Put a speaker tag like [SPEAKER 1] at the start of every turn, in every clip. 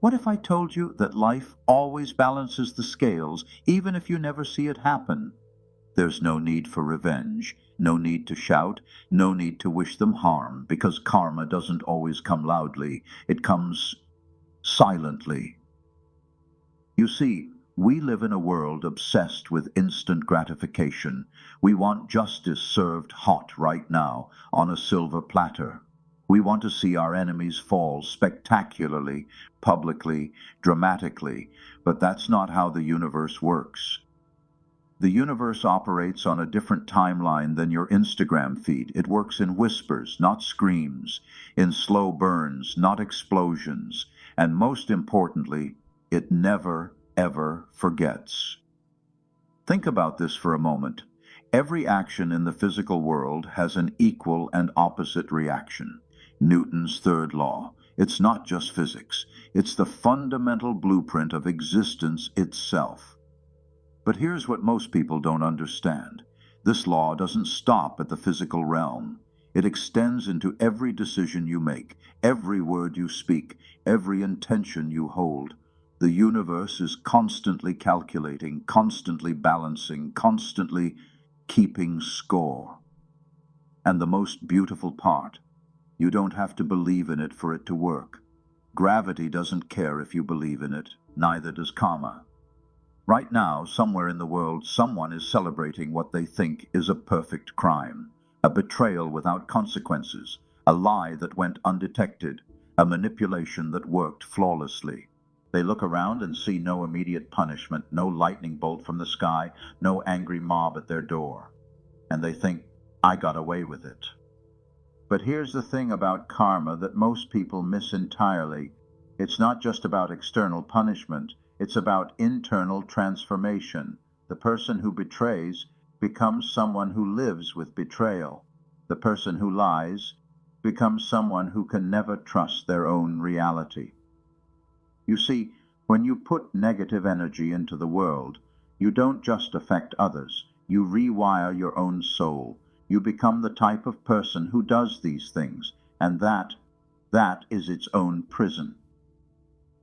[SPEAKER 1] What if I told you that life always balances the scales, even if you never see it happen? There's no need for revenge, no need to shout, no need to wish them harm, because karma doesn't always come loudly. It comes silently. You see, we live in a world obsessed with instant gratification. We want justice served hot right now, on a silver platter. We want to see our enemies fall spectacularly, publicly, dramatically, but that's not how the universe works. The universe operates on a different timeline than your Instagram feed. It works in whispers, not screams, in slow burns, not explosions, and most importantly, it never, ever forgets. Think about this for a moment. Every action in the physical world has an equal and opposite reaction. Newton's third law. It's not just physics. It's the fundamental blueprint of existence itself. But here's what most people don't understand. This law doesn't stop at the physical realm. It extends into every decision you make, every word you speak, every intention you hold. The universe is constantly calculating, constantly balancing, constantly keeping score. And the most beautiful part, you don't have to believe in it for it to work. Gravity doesn't care if you believe in it, neither does karma. Right now, somewhere in the world, someone is celebrating what they think is a perfect crime, a betrayal without consequences, a lie that went undetected, a manipulation that worked flawlessly. They look around and see no immediate punishment, no lightning bolt from the sky, no angry mob at their door. And they think, I got away with it. But here's the thing about karma that most people miss entirely. It's not just about external punishment. It's about internal transformation. The person who betrays becomes someone who lives with betrayal. The person who lies becomes someone who can never trust their own reality. You see, when you put negative energy into the world, you don't just affect others. You rewire your own soul. You become the type of person who does these things, and that is its own prison.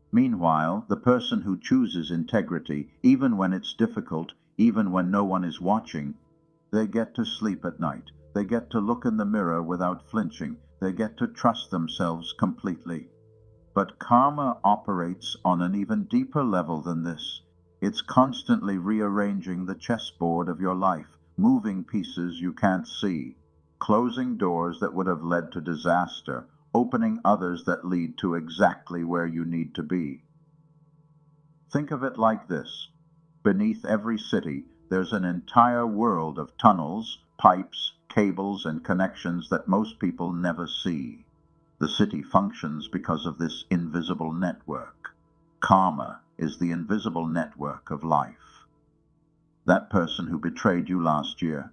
[SPEAKER 1] Meanwhile, the person who chooses integrity, even when it's difficult, even when no one is watching, they get to sleep at night. They get to look in the mirror without flinching. They get to trust themselves completely. But karma operates on an even deeper level than this. It's constantly rearranging the chessboard of your life, moving pieces you can't see, closing doors that would have led to disaster, opening others that lead to exactly where you need to be. Think of it like this. Beneath every city, there's an entire world of tunnels, pipes, cables, and connections that most people never see. The city functions because of this invisible network. Karma is the invisible network of life. That person who betrayed you last year,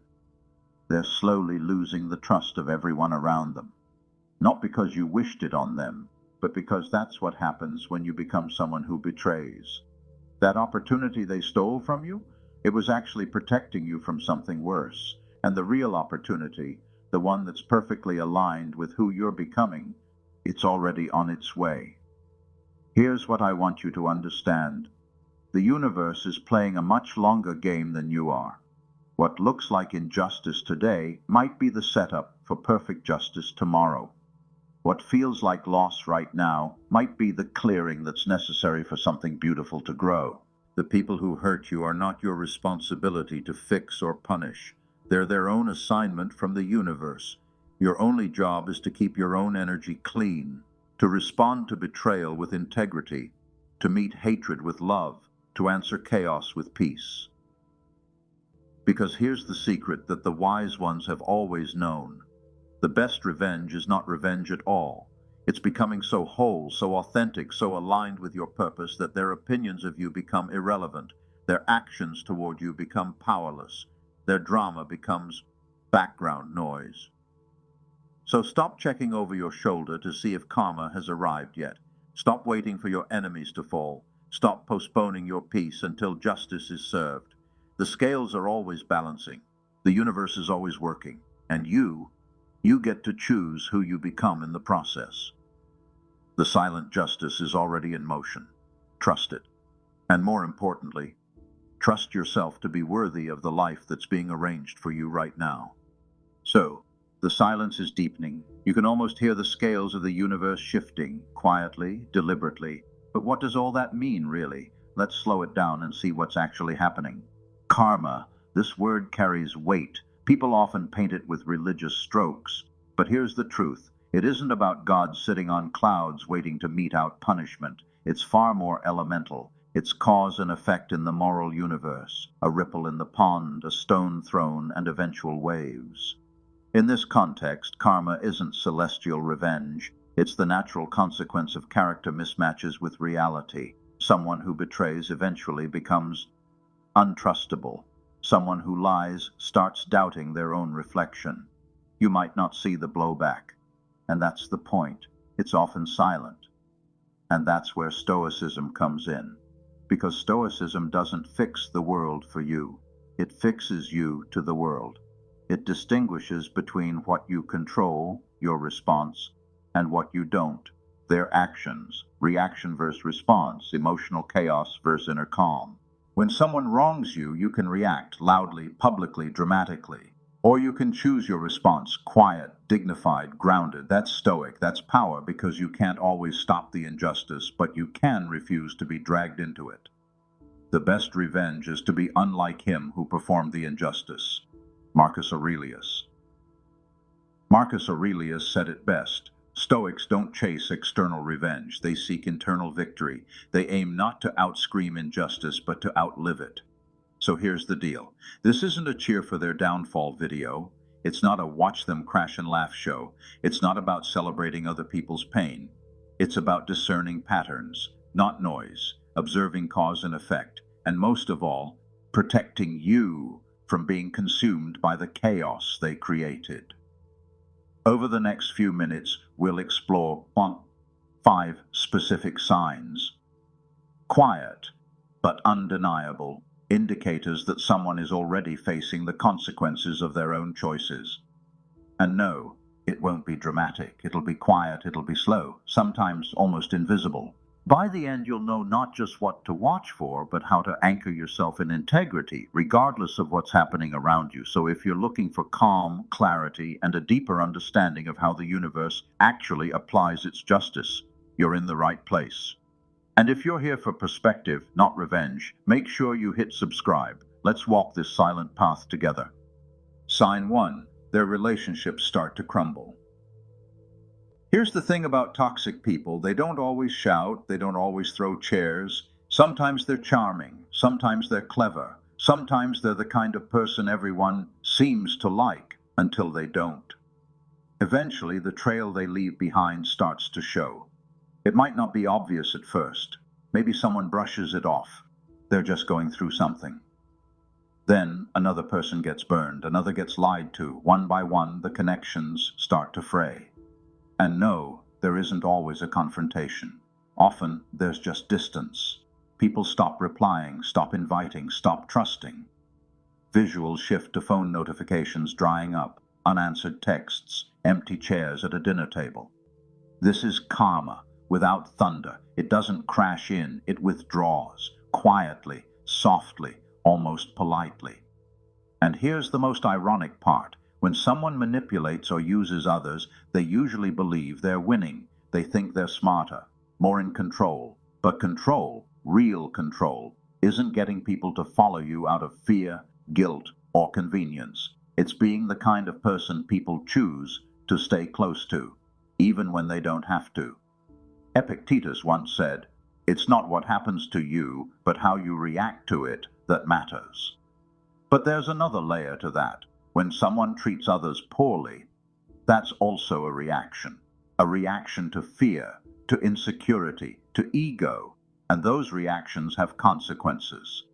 [SPEAKER 1] they're slowly losing the trust of everyone around them. Not because you wished it on them, but because that's what happens when you become someone who betrays. That opportunity they stole from you, it was actually protecting you from something worse. And the real opportunity, the one that's perfectly aligned with who you're becoming, it's already on its way. Here's what I want you to understand. The universe is playing a much longer game than you are. What looks like injustice today might be the setup for perfect justice tomorrow. What feels like loss right now might be the clearing that's necessary for something beautiful to grow. The people who hurt you are not your responsibility to fix or punish. They're their own assignment from the universe. Your only job is to keep your own energy clean, to respond to betrayal with integrity, to meet hatred with love, to answer chaos with peace. Because here's the secret that the wise ones have always known. The best revenge is not revenge at all. It's becoming so whole, so authentic, so aligned with your purpose that their opinions of you become irrelevant. Their actions toward you become powerless. Their drama becomes background noise. So stop checking over your shoulder to see if karma has arrived yet. Stop waiting for your enemies to fall. Stop postponing your peace until justice is served. The scales are always balancing. The universe is always working. And you get to choose who you become in the process. The silent justice is already in motion. Trust it. And more importantly, trust yourself to be worthy of the life that's being arranged for you right now. So, the silence is deepening. You can almost hear the scales of the universe shifting, quietly, deliberately. But what does all that mean, really? Let's slow it down and see what's actually happening. Karma. This word carries weight. People often paint it with religious strokes. But here's the truth. It isn't about God sitting on clouds waiting to mete out punishment. It's far more elemental. It's cause and effect in the moral universe, a ripple in the pond, a stone thrown, and eventual waves. In this context, karma isn't celestial revenge. It's the natural consequence of character mismatches with reality. Someone who betrays eventually becomes untrustable. Someone who lies starts doubting their own reflection. You might not see the blowback. And that's the point. It's often silent. And that's where Stoicism comes in. Because Stoicism doesn't fix the world for you. It fixes you to the world. It distinguishes between what you control, your response, and what you don't, their actions. Reaction versus response, emotional chaos versus inner calm. When someone wrongs you, you can react loudly, publicly, dramatically. Or you can choose your response, quiet, dignified, grounded. That's stoic, that's power, because you can't always stop the injustice, but you can refuse to be dragged into it. The best revenge is to be unlike him who performed the injustice. Marcus Aurelius. Marcus Aurelius said it best. Stoics don't chase external revenge, they seek internal victory. They aim not to outscream injustice, but to outlive it. So here's the deal. This isn't a cheer for their downfall video. It's not a watch them crash and laugh show. It's not about celebrating other people's pain. It's about discerning patterns, not noise, observing cause and effect, and most of all, protecting you from being consumed by the chaos they created. Over the next few minutes, we'll explore 5 specific signs. Quiet, but undeniable, indicators that someone is already facing the consequences of their own choices. And no, it won't be dramatic. It'll be quiet, it'll be slow, sometimes almost invisible. By the end, you'll know not just what to watch for, but how to anchor yourself in integrity, regardless of what's happening around you. So if you're looking for calm, clarity, and a deeper understanding of how the universe actually applies its justice, you're in the right place. And if you're here for perspective, not revenge, make sure you hit subscribe. Let's walk this silent path together. Sign 1. Their relationships start to crumble. Here's the thing about toxic people. They don't always shout, they don't always throw chairs. Sometimes they're charming, sometimes they're clever, sometimes they're the kind of person everyone seems to like until they don't. Eventually, the trail they leave behind starts to show. It might not be obvious at first. Maybe someone brushes it off. They're just going through something. Then another person gets burned, another gets lied to. One by one, the connections start to fray. And no, there isn't always a confrontation. Often, there's just distance. People stop replying, stop inviting, stop trusting. Visuals shift to phone notifications drying up, unanswered texts, empty chairs at a dinner table. This is karma. Without thunder, it doesn't crash in, it withdraws, quietly, softly, almost politely. And here's the most ironic part. When someone manipulates or uses others, they usually believe they're winning. They think they're smarter, more in control. But control, real control, isn't getting people to follow you out of fear, guilt, or convenience. It's being the kind of person people choose to stay close to, even when they don't have to. Epictetus once said, "It's not what happens to you, but how you react to it that matters." But there's another layer to that. When someone treats others poorly, that's also a reaction to fear, to insecurity, to ego, and those reactions have consequences.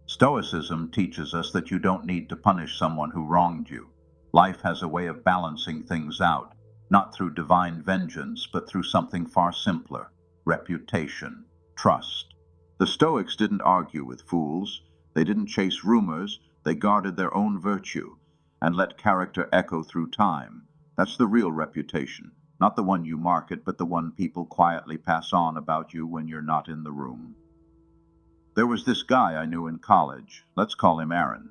[SPEAKER 1] Stoicism teaches us that you don't need to punish someone who wronged you. Life has a way of balancing things out. Not through divine vengeance, but through something far simpler: reputation, trust. The Stoics didn't argue with fools. They didn't chase rumors. They guarded their own virtue and let character echo through time. That's the real reputation. Not the one you market, but the one people quietly pass on about you when you're not in the room. There was this guy I knew in college. Let's call him Aaron.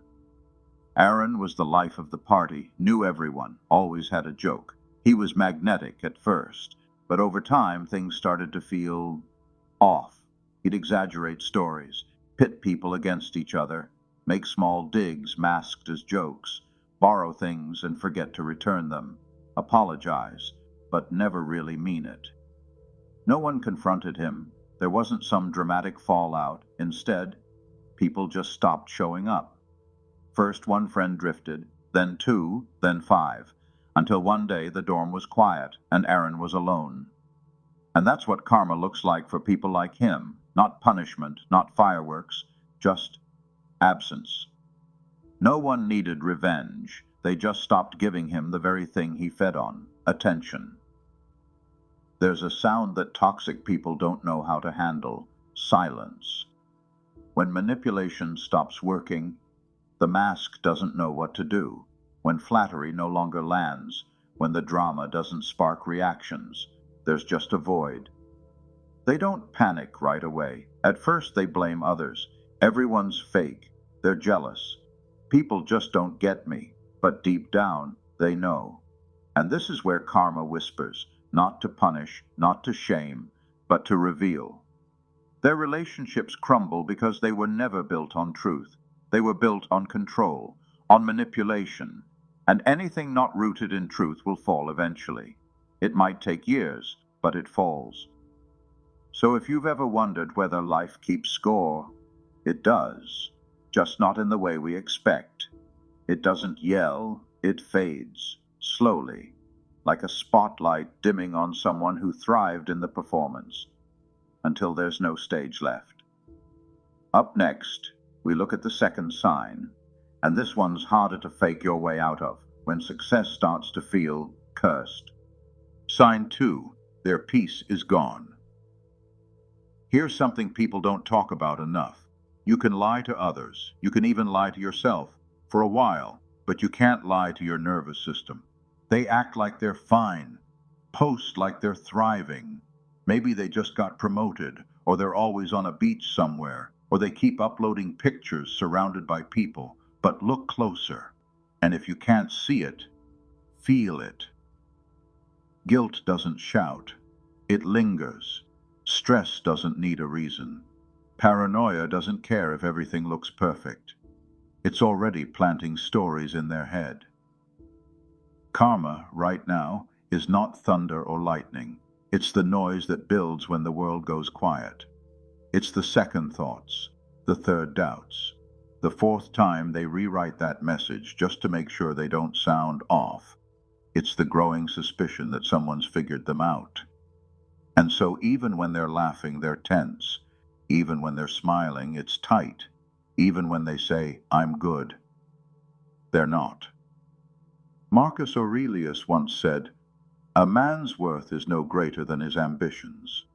[SPEAKER 1] Aaron was the life of the party, knew everyone, always had a joke. He was magnetic at first, but over time things started to feel off. He'd exaggerate stories, pit people against each other, make small digs masked as jokes, borrow things and forget to return them, apologize, but never really mean it. No one confronted him. There wasn't some dramatic fallout. Instead, people just stopped showing up. First one friend drifted, then two, then five, until one day the dorm was quiet and Aaron was alone. And that's what karma looks like for people like him. Not punishment, not fireworks, just absence. No one needed revenge. They just stopped giving him the very thing he fed on, attention. There's a sound that toxic people don't know how to handle: silence. When manipulation stops working, the mask doesn't know what to do. When flattery no longer lands, when the drama doesn't spark reactions, there's just a void. They don't panic right away. At first they blame others. Everyone's fake. They're jealous. People just don't get me. But deep down, they know. And this is where karma whispers, not to punish, not to shame, but to reveal. Their relationships crumble because they were never built on truth. They were built on control, on manipulation, and anything not rooted in truth will fall eventually. It might take years, but it falls. So if you've ever wondered whether life keeps score, it does, just not in the way we expect. It doesn't yell, it fades, slowly, like a spotlight dimming on someone who thrived in the performance, until there's no stage left. Up next, we look at the second sign, and this one's harder to fake your way out of, when success starts to feel cursed. Sign 2, their peace is gone. Here's something people don't talk about enough. You can lie to others, you can even lie to yourself, for a while, but you can't lie to your nervous system. They act like they're fine, post like they're thriving. Maybe they just got promoted, or they're always on a beach somewhere, or they keep uploading pictures surrounded by people. But look closer, and if you can't see it, feel it. Guilt doesn't shout, it lingers. Stress doesn't need a reason. Paranoia doesn't care if everything looks perfect. It's already planting stories in their head. Karma, right now, is not thunder or lightning. It's the noise that builds when the world goes quiet. It's the second thoughts, the third doubts, the fourth time they rewrite that message just to make sure they don't sound off. It's the growing suspicion that someone's figured them out. And so even when they're laughing, they're tense. Even when they're smiling, it's tight. Even when they say, "I'm good," they're not. Marcus Aurelius once said, "A man's worth is no greater than his ambitions."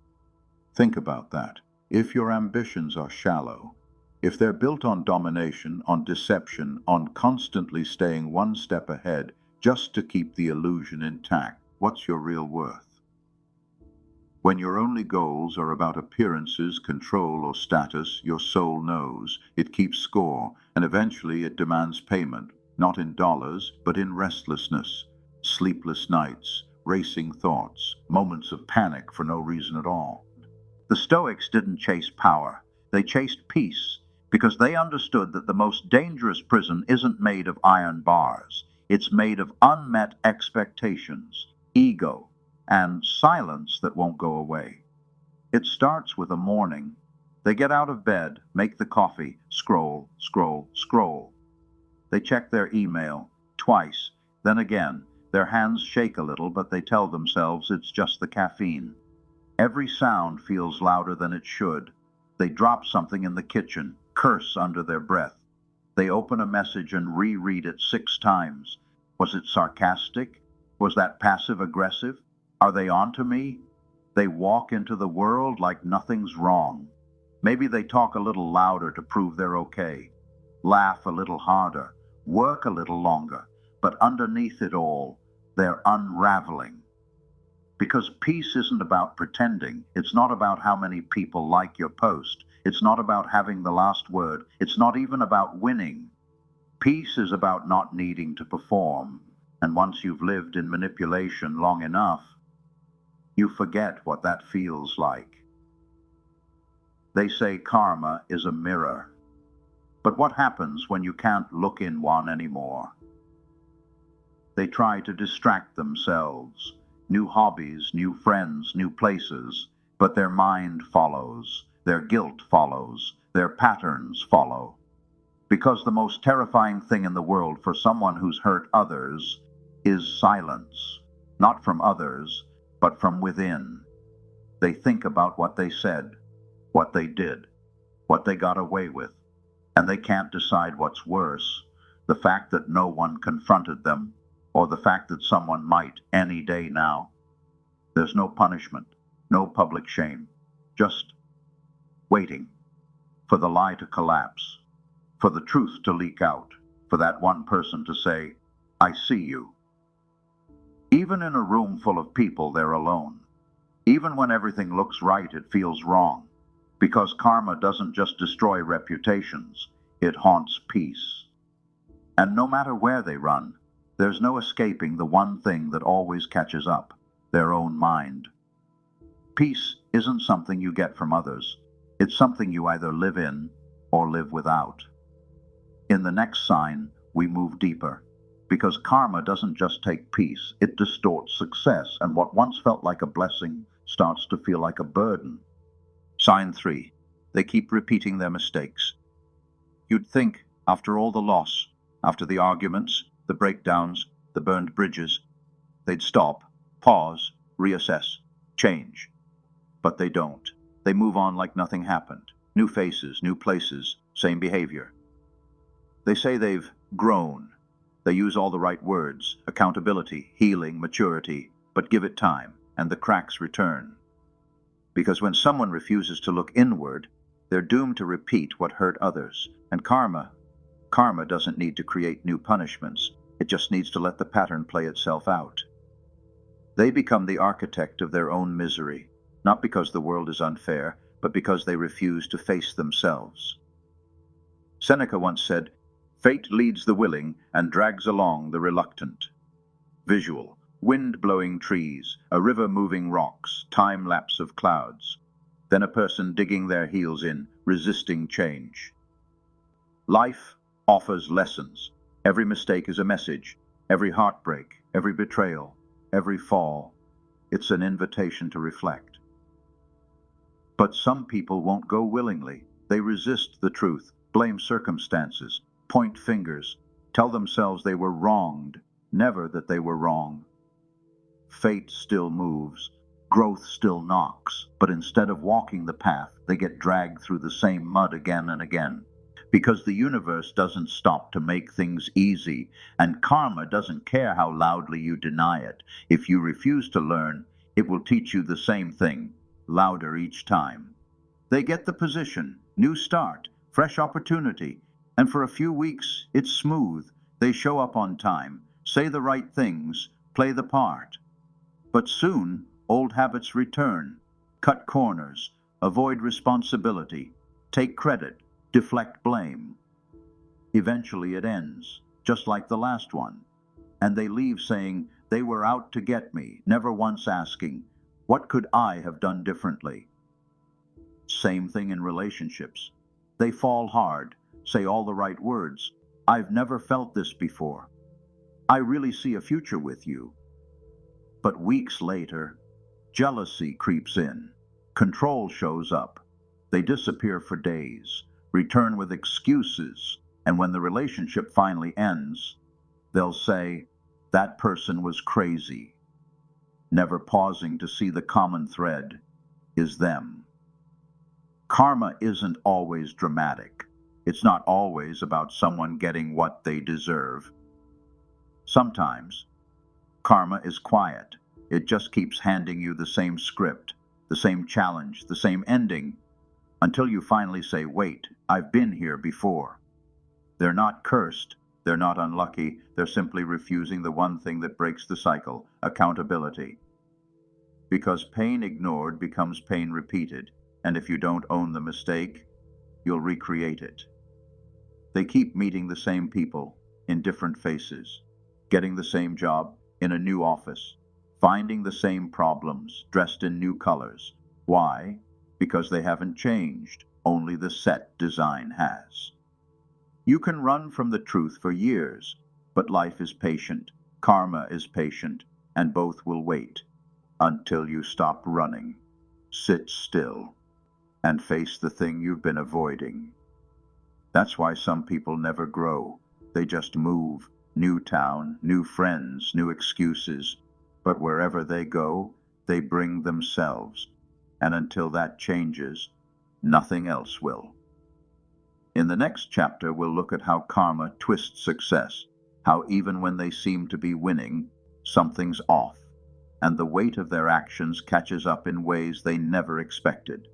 [SPEAKER 1] Think about that. If your ambitions are shallow, if they're built on domination, on deception, on constantly staying one step ahead just to keep the illusion intact, what's your real worth? When your only goals are about appearances, control, or status, your soul knows. It keeps score, and eventually it demands payment, not in dollars, but in restlessness, sleepless nights, racing thoughts, moments of panic for no reason at all. The Stoics didn't chase power. They chased peace, because they understood that the most dangerous prison isn't made of iron bars. It's made of unmet expectations, ego, and silence that won't go away. It starts with a morning. They get out of bed, make the coffee, scroll, scroll, scroll. They check their email twice, then again. Their hands shake a little, but they tell themselves it's just the caffeine. Every sound feels louder than it should. They drop something in the kitchen, curse under their breath. They open a message and reread it 6 times. Was it sarcastic? Was that passive-aggressive? Are they onto me? They walk into the world like nothing's wrong. Maybe they talk a little louder to prove they're okay. Laugh a little harder. Work a little longer. But underneath it all, they're unraveling. Because peace isn't about pretending. It's not about how many people like your post. It's not about having the last word. It's not even about winning. Peace is about not needing to perform. And once you've lived in manipulation long enough, you forget what that feels like. They say karma is a mirror. But what happens when you can't look in one anymore? They try to distract themselves. New hobbies, new friends, new places. But their mind follows. Their guilt follows. Their patterns follow. Because the most terrifying thing in the world for someone who's hurt others is silence. Not from others, but from within. They think about what they said, what they did, what they got away with, and they can't decide what's worse, the fact that no one confronted them, or the fact that someone might any day now. There's no punishment, no public shame, just waiting for the lie to collapse, for the truth to leak out, for that one person to say, "I see you." Even in a room full of people, they're alone. Even when everything looks right, it feels wrong. Because karma doesn't just destroy reputations, it haunts peace. And no matter where they run, there's no escaping the one thing that always catches up, their own mind. Peace isn't something you get from others. It's something you either live in or live without. In the next sign, we move deeper. Because karma doesn't just take peace, it distorts success, and what once felt like a blessing starts to feel like a burden. Sign 3. They keep repeating their mistakes. You'd think, after all the loss, after the arguments, the breakdowns, the burned bridges, they'd stop, pause, reassess, change. But they don't. They move on like nothing happened. New faces, new places, same behavior. They say they've grown. They use all the right words, accountability, healing, maturity, but give it time, and the cracks return. Because when someone refuses to look inward, they're doomed to repeat what hurt others. And karma doesn't need to create new punishments. It just needs to let the pattern play itself out. They become the architect of their own misery, not because the world is unfair, but because they refuse to face themselves. Seneca once said, "Fate leads the willing and drags along the reluctant." Visual. Wind-blowing trees, a river moving rocks, time-lapse of clouds. Then a person digging their heels in, resisting change. Life offers lessons. Every mistake is a message. Every heartbreak, every betrayal, every fall. It's an invitation to reflect. But some people won't go willingly. They resist the truth, blame circumstances, point fingers, tell themselves they were wronged, never that they were wrong. Fate still moves, growth still knocks, but instead of walking the path, they get dragged through the same mud again and again. Because the universe doesn't stop to make things easy, and karma doesn't care how loudly you deny it. If you refuse to learn, it will teach you the same thing, louder each time. They get the position, new start, fresh opportunity, and for a few weeks, it's smooth. They show up on time, say the right things, play the part. But soon, old habits return, cut corners, avoid responsibility, take credit, deflect blame. Eventually it ends, just like the last one. And they leave saying, they were out to get me, never once asking, what could I have done differently? Same thing in relationships. They fall hard, say all the right words. I've never felt this before. I really see a future with you. But weeks later, jealousy creeps in. Control shows up. They disappear for days, return with excuses, and when the relationship finally ends, they'll say, that person was crazy, never pausing to see the common thread is them. Karma isn't always dramatic. It's not always about someone getting what they deserve. Sometimes, karma is quiet. It just keeps handing you the same script, the same challenge, the same ending, until you finally say, wait, I've been here before. They're not cursed. They're not unlucky. They're simply refusing the one thing that breaks the cycle, accountability. because pain ignored becomes pain repeated, and if you don't own the mistake, you'll recreate it. They keep meeting the same people in different faces, getting the same job in a new office, finding the same problems dressed in new colors. Why? Because they haven't changed, only the set design has. You can run from the truth for years, but life is patient, karma is patient, and both will wait until you stop running, sit still, and face the thing you've been avoiding. That's why some people never grow. They just move, new town, new friends, new excuses, but wherever they go, they bring themselves, and until that changes, nothing else will. In the next chapter, we'll look at how karma twists success, how even when they seem to be winning, something's off, and the weight of their actions catches up in ways they never expected.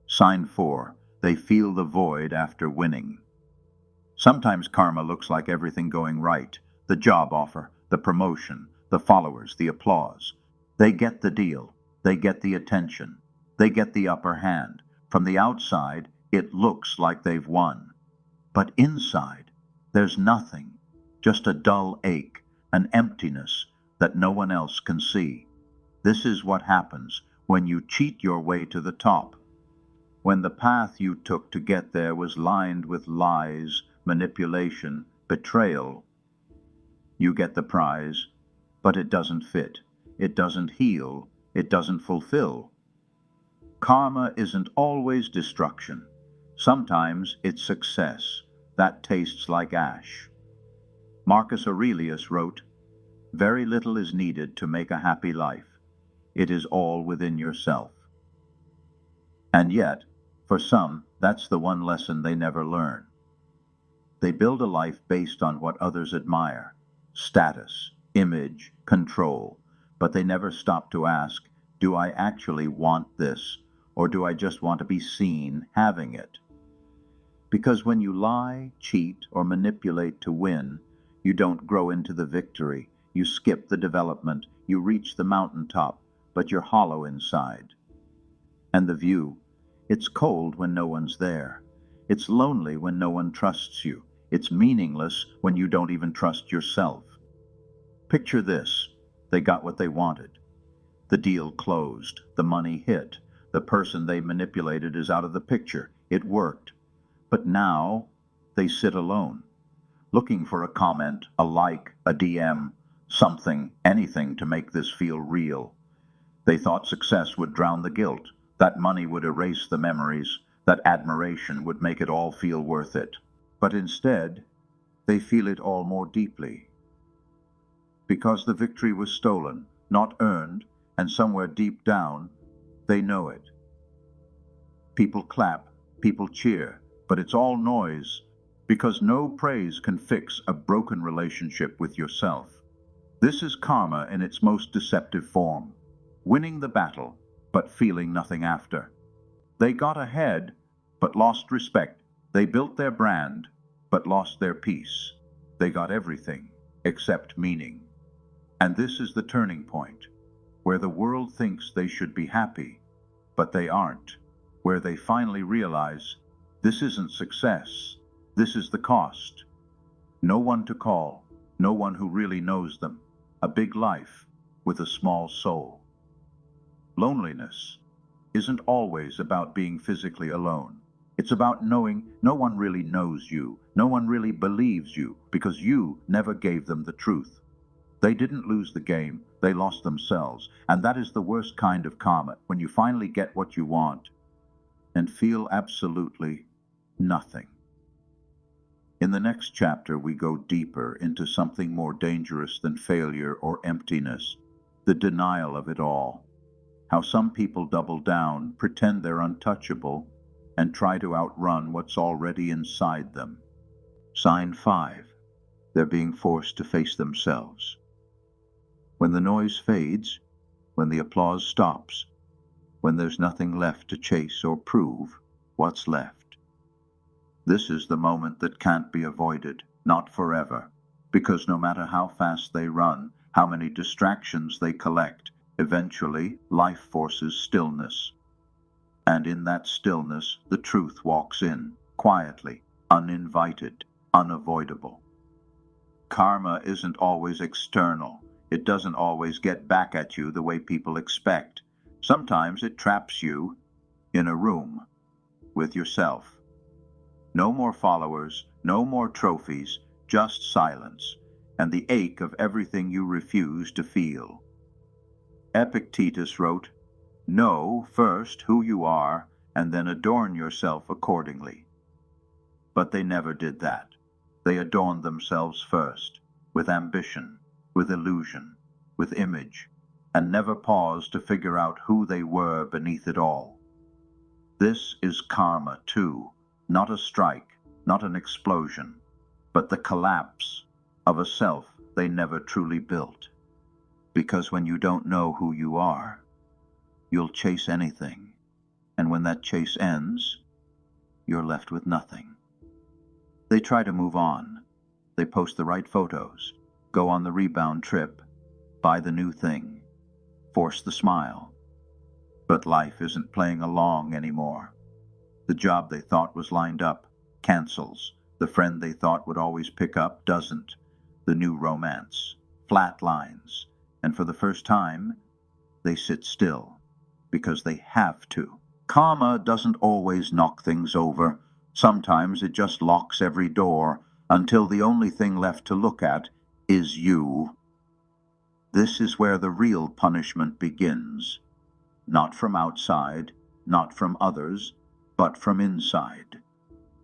[SPEAKER 1] Sign 4. They feel the void after winning. Sometimes karma looks like everything going right, the job offer, the promotion, the followers, the applause. They get the deal, they get the attention, they get the upper hand. From the outside, it looks like they've won. But inside, there's nothing, just a dull ache, an emptiness that no one else can see. This is what happens when you cheat your way to the top. When the path you took to get there was lined with lies, manipulation, betrayal, you get the prize, but it doesn't fit, it doesn't heal, it doesn't fulfill. Karma isn't always destruction. Sometimes it's success that tastes like ash. Marcus Aurelius wrote, "Very little is needed to make a happy life. It is all within yourself." And yet, for some, that's the one lesson they never learn. They build a life based on what others admire, status, image, control, but they never stop to ask, do I actually want this, or do I just want to be seen having it? Because when you lie, cheat, or manipulate to win, you don't grow into the victory, you skip the development, you reach the mountaintop, but you're hollow inside. And the view, it's cold when no one's there. It's lonely when no one trusts you. It's meaningless when you don't even trust yourself. Picture this. They got what they wanted. The deal closed. The money hit. The person they manipulated is out of the picture. It worked. But now they sit alone, looking for a comment, a like, a DM, something, anything to make this feel real. They thought success would drown the guilt, that money would erase the memories, that admiration would make it all feel worth it. But instead, they feel it all more deeply. Because the victory was stolen, not earned, and somewhere deep down, they know it. People clap, people cheer, but it's all noise, because no praise can fix a broken relationship with yourself. This is karma in its most deceptive form, winning the battle, but feeling nothing after. They got ahead, but lost respect. They built their brand, but lost their peace. They got everything except meaning. And this is the turning point, where the world thinks they should be happy, but they aren't, where they finally realize this isn't success, this is the cost. No one to call, no one who really knows them, a big life with a small soul. Loneliness isn't always about being physically alone. It's about knowing no one really knows you, no one really believes you, because you never gave them the truth. They didn't lose the game, they lost themselves, and that is the worst kind of karma, when you finally get what you want and feel absolutely nothing. In the next chapter, we go deeper into something more dangerous than failure or emptiness, the denial of it all. How some people double down, pretend they're untouchable, and try to outrun what's already inside them. Sign 5. They're being forced to face themselves. When the noise fades, when the applause stops, when there's nothing left to chase or prove, what's left? This is the moment that can't be avoided, not forever, because no matter how fast they run, how many distractions they collect, Eventually, life forces stillness, and in that stillness, the truth walks in, quietly, uninvited, unavoidable. Karma isn't always external. It doesn't always get back at you the way people expect. Sometimes it traps you in a room with yourself. No more followers, no more trophies, just silence, and the ache of everything you refuse to feel. Epictetus wrote, "Know first who you are, and then adorn yourself accordingly." But they never did that. They adorned themselves first, with ambition, with illusion, with image, and never paused to figure out who they were beneath it all. This is karma too, not a strike, not an explosion, but the collapse of a self they never truly built. Because when you don't know who you are, you'll chase anything, and when that chase ends, you're left with nothing. They try to move on. They post the right photos, go on the rebound trip, buy the new thing, force the smile. But life isn't playing along anymore. The job they thought was lined up cancels. The friend they thought would always pick up doesn't. The new romance flatlines, and for the first time, they sit still because they have to. Karma doesn't always knock things over. Sometimes it just locks every door until the only thing left to look at is you. This is where the real punishment begins. Not from outside, not from others, but from inside.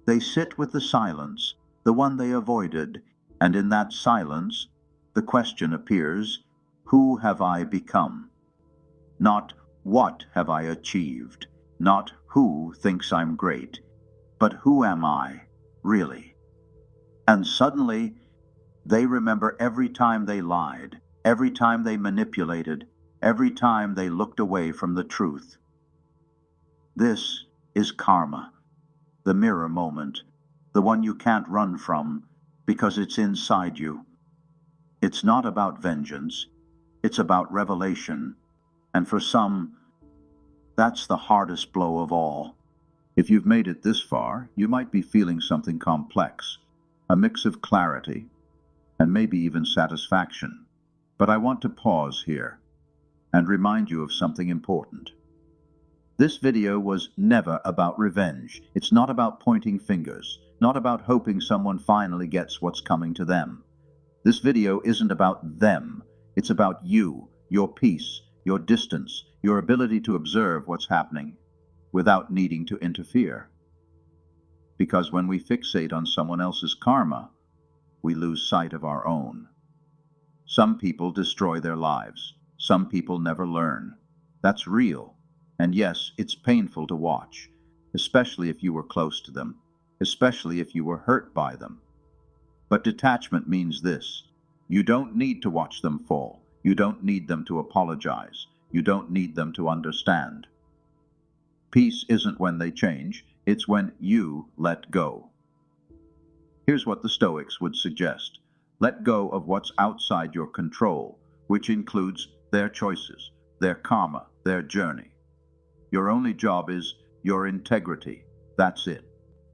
[SPEAKER 1] They sit with the silence, the one they avoided, and in that silence, the question appears, who have I become? Not what have I achieved, not who thinks I'm great, but who am I, really? And suddenly, they remember every time they lied, every time they manipulated, every time they looked away from the truth. This is karma, the mirror moment, the one you can't run from because it's inside you. It's not about vengeance, it's about revelation, and for some, that's the hardest blow of all. If you've made it this far, you might be feeling something complex, a mix of clarity, and maybe even satisfaction. But I want to pause here and remind you of something important. This video was never about revenge. It's not about pointing fingers, not about hoping someone finally gets what's coming to them. This video isn't about them. It's about you, your peace, your distance, your ability to observe what's happening without needing to interfere. Because when we fixate on someone else's karma, we lose sight of our own. Some people destroy their lives. Some people never learn. That's real. And yes, it's painful to watch, especially if you were close to them, especially if you were hurt by them. But detachment means this. You don't need to watch them fall. You don't need them to apologize. You don't need them to understand. Peace isn't when they change, it's when you let go. Here's what the Stoics would suggest. Let go of what's outside your control, which includes their choices, their karma, their journey. Your only job is your integrity. That's it.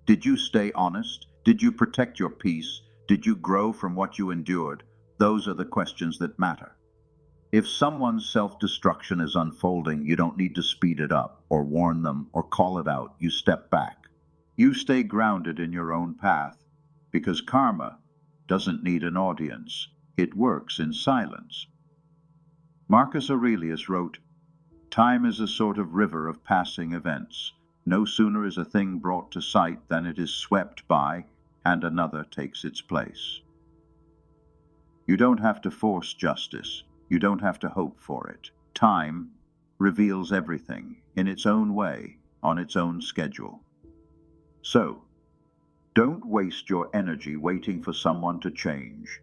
[SPEAKER 1] Did you stay honest? Did you protect your peace? Did you grow from what you endured? Those are the questions that matter. If someone's self-destruction is unfolding, you don't need to speed it up or warn them or call it out. You step back. You stay grounded in your own path because karma doesn't need an audience. It works in silence. Marcus Aurelius wrote, "Time is a sort of river of passing events. No sooner is a thing brought to sight than it is swept by, and another takes its place." You don't have to force justice. You don't have to hope for it. Time reveals everything in its own way, on its own schedule. So, don't waste your energy waiting for someone to change.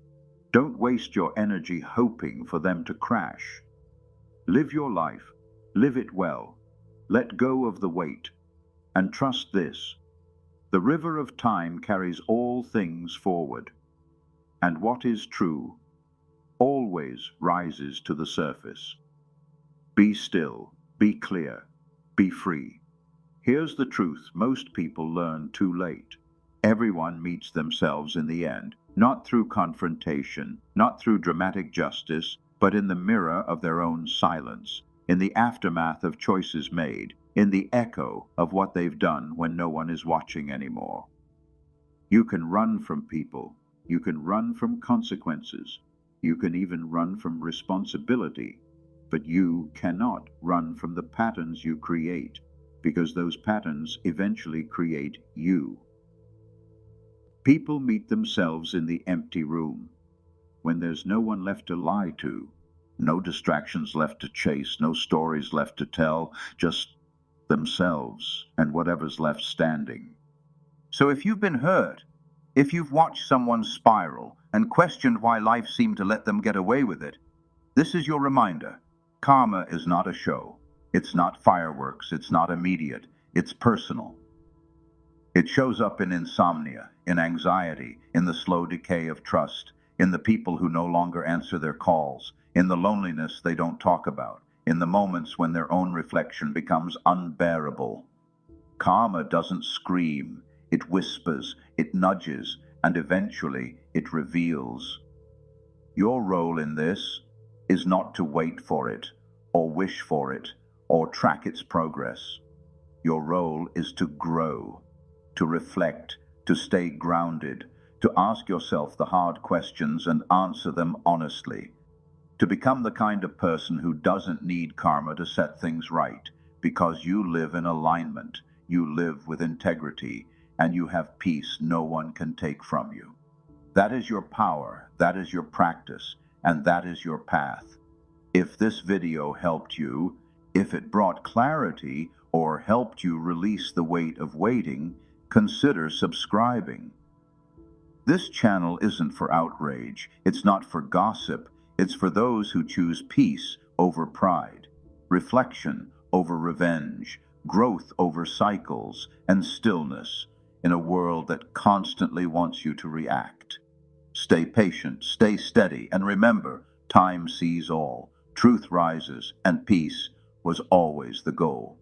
[SPEAKER 1] Don't waste your energy hoping for them to crash. Live your life. Live it well. Let go of the weight. And trust this. The river of time carries all things forward. And what is true always rises to the surface. Be still, be clear, be free. Here's the truth most people learn too late. Everyone meets themselves in the end, not through confrontation, not through dramatic justice, but in the mirror of their own silence, in the aftermath of choices made, in the echo of what they've done when no one is watching anymore. You can run from people, you can run from consequences, you can even run from responsibility, but you cannot run from the patterns you create, because those patterns eventually create you. People meet themselves in the empty room, when there's no one left to lie to, no distractions left to chase, no stories left to tell, just themselves and whatever's left standing. So if you've been hurt, if you've watched someone spiral and questioned why life seemed to let them get away with it, this is your reminder. Karma is not a show. It's not fireworks. It's not immediate. It's personal. It shows up in insomnia, in anxiety, in the slow decay of trust, in the people who no longer answer their calls, in the loneliness they don't talk about, in the moments when their own reflection becomes unbearable. Karma doesn't scream. It whispers, it nudges, and eventually it reveals. Your role in this is not to wait for it, or wish for it, or track its progress. Your role is to grow, to reflect, to stay grounded, to ask yourself the hard questions and answer them honestly, to become the kind of person who doesn't need karma to set things right, because you live in alignment, you live with integrity, and you have peace no one can take from you. That is your power, that is your practice, and that is your path. If this video helped you, if it brought clarity or helped you release the weight of waiting, consider subscribing. This channel isn't for outrage, it's not for gossip, it's for those who choose peace over pride, reflection over revenge, growth over cycles, and stillness in a world that constantly wants you to react. Stay patient, stay steady, and remember, time sees all, truth rises, and peace was always the goal.